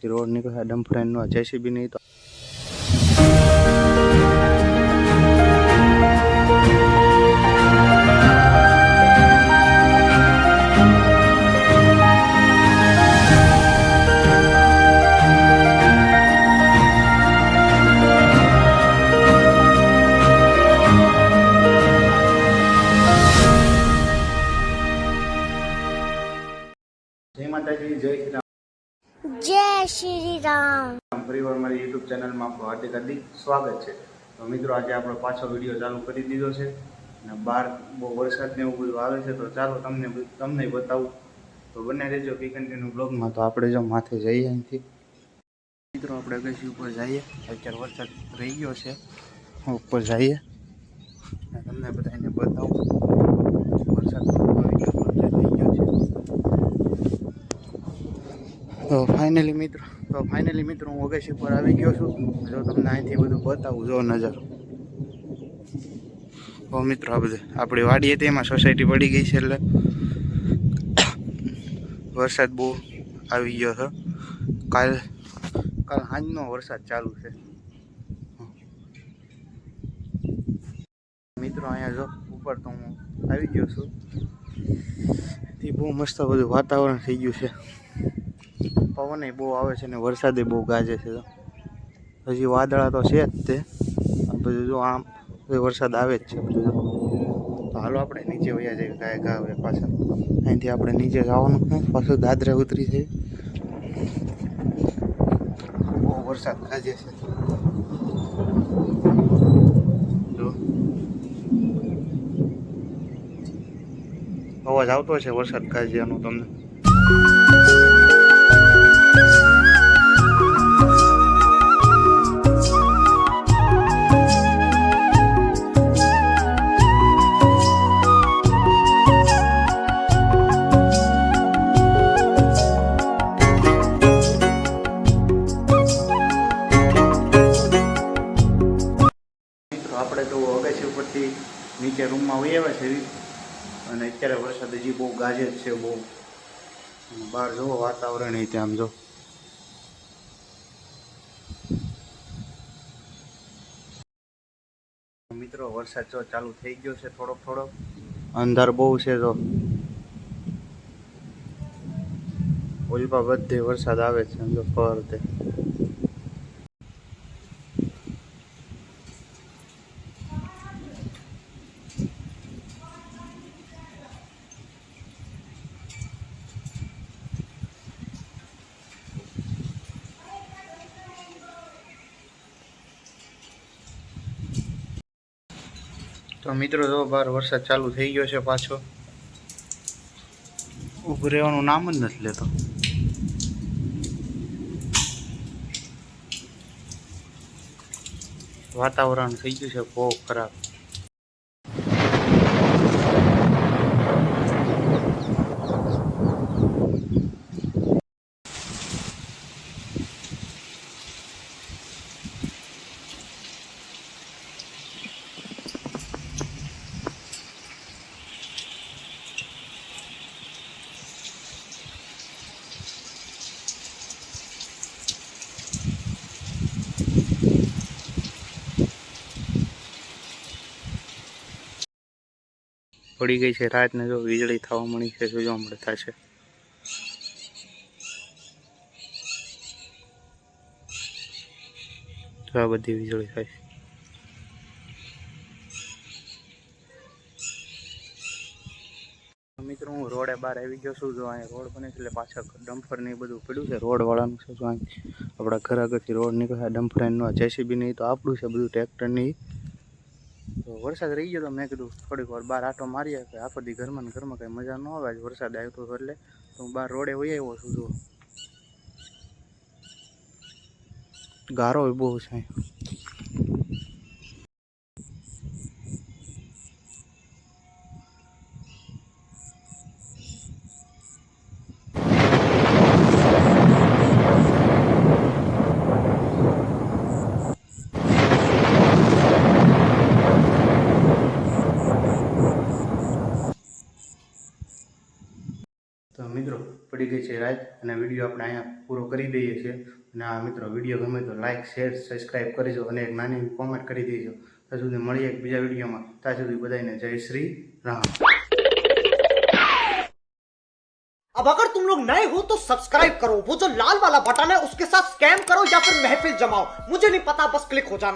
આગળથી રોડ નીકળ્યા ડમ્ફરેનનો જેસીબી નહીં તો જય માતાજી જય શ્રી રામ જય શ્રી રામ પરિવાર મારી યુટ્યુબ ચેનલમાં આપણું હાર્દિક હાર્દિક સ્વાગત છે. તો મિત્રો આજે આપણો પાછો વિડીયો ચાલુ કરી દીધો છે અને બહાર બહુ વરસાદ ને એવું બધું આવે છે તો ચાલો તમને બતાવું. તો બંને રહેજો કન્ટિન્યુ બ્લોગમાં. તો આપણે જો માથે જઈએ અહીંથી મિત્રો આપણે અગાસી ઉપર જઈએ. અત્યારે વરસાદ રહી ગયો છે, ઉપર જઈએ અને તમને બધાને બતાવું. વરસાદ રહી ગયો છે તો ફાઇનલી મિત્રો હું અગાસી પર આવી ગયો છું. જો તમને અહીંથી બધું બતાવું, જો નજર. તો મિત્રો આ બધું આપણી વાડી હતી, એમાં સોસાયટી પડી ગઈ છે એટલે વરસાદ બહુ આવી ગયો છે. કાલ સાંજનો વરસાદ ચાલુ છે મિત્રો. અહીંયા જો ઉપર તો હું આવી ગયો છું. એ બહુ મસ્ત બધું વાતાવરણ થઈ ગયું છે. પવન બહુ આવે છે ને વરસાદે બહુ ગાજે છે. હજી વાદળા તો છે જ તે. આ બધું જો આમ વરસાદ આવે જ છે બધું. તો હાલો આપણે નીચે વયા જઈએ ગાય ગાવે પાછા. અહીંથી આપણે નીચે જવાનું છે પાછું દાદરે ઉતરી છે. બહુ વરસાદ ગાજે છે જો અવાજ આવતો છે વરસાદ ગાજ્યાનો તમને. આપણે તો અગાસી ઉપરથી નીચે રૂમમાં વહી આવ્યા છે અને અત્યારે વરસાદ હજી બહુ ગાજે જ છે બહુ. બહાર જુઓ વાતાવરણ એ ત્યાં જો. મિત્રો વરસાદ જો ચાલુ થઈ ગયો છે થોડોક. અંધાર બહુ છે જો. ઓલપા બધે વરસાદ આવે છે જો ફરતે. તો મિત્રો જો બહાર વરસાદ ચાલુ થઈ ગયો છે પાછો. ઊભું રહેવાનું નામ જ નથી લેતો. વાતાવરણ થઈ ગયું છે બહુ ખરાબ. પડી ગઈ છે રાતને જો વીજળી થવા મળી છે, જોવા મળતા છે. તો આ બધી વીજળી થાય છે. મિત્રો હું રોડે બહાર આવી ગયો છું. જો અહીંયા રોડ બને છે એટલે પાછળ ડમ્ફર ને બધું પડ્યું છે રોડ વાળાનું છે. જો આપણા ઘર આગળથી રોડ નીકળ્યા ડમ્ફરનો જેસીબી નહીં તો આપણું છે બધું ટ્રેક્ટરની. તો વરસાદ રહી ગયો તો મેં કીધું થોડીક વાર બહાર આટો મારીએ કે આખો દી ઘરમાં કંઈ મજા ન આવે. વરસાદ આવ્યો હતો એટલે તો હું બહાર રોડે વહી આવ્યો છું. જો ગારો બહુ છે. તો મિત્રો પડી ગઈ છે રાત અને વિડીયો આપણે અહીંયા પૂરો કરી દઈએ છીએ. અને આ મિત્રો વિડીયો ગમે તો લાઇક શેર સબસ્ક્રાઈબ કરજો અને એક નાની કોમેન્ટ કરી દેજો. ત્યાં સુધી મળીએ એક બીજા વિડીયોમાં. ત્યાં સુધી બધાને જય શ્રી રામ. अब अगर तुम लोग नए हो तो सब्सक्राइब करो, वो जो लाल वाला बटन है उसके साथ स्कैम करो या फिर महफिल जमाओ, मुझे नहीं पता, बस क्लिक हो जाना.